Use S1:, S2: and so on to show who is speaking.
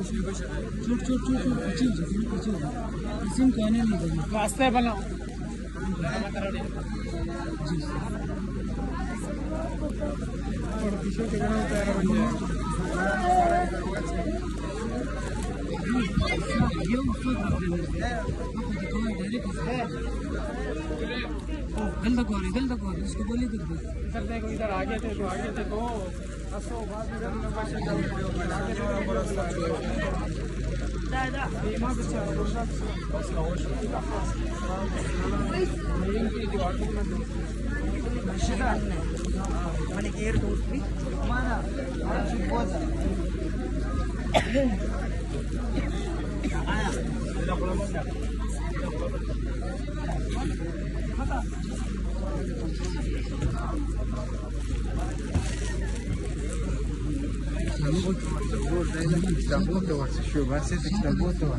S1: चुट चुट चुट पीछे इसी में कहने नहीं देना
S2: रास्ते बनाओ
S1: जी
S2: और पीछे के बनाओ तैयार बन जाए
S1: ये उसको गलत को इसको बोली कर दे
S2: सर देखो इधर आगे थे तो असो बात इधर में पैसे आगे दादा बीमा बच्चा दूसरा बस और मेन की दीवार को ना मैंने केयर दोस्त भी हमारा बहुत आया
S3: работать еще, вас это работать.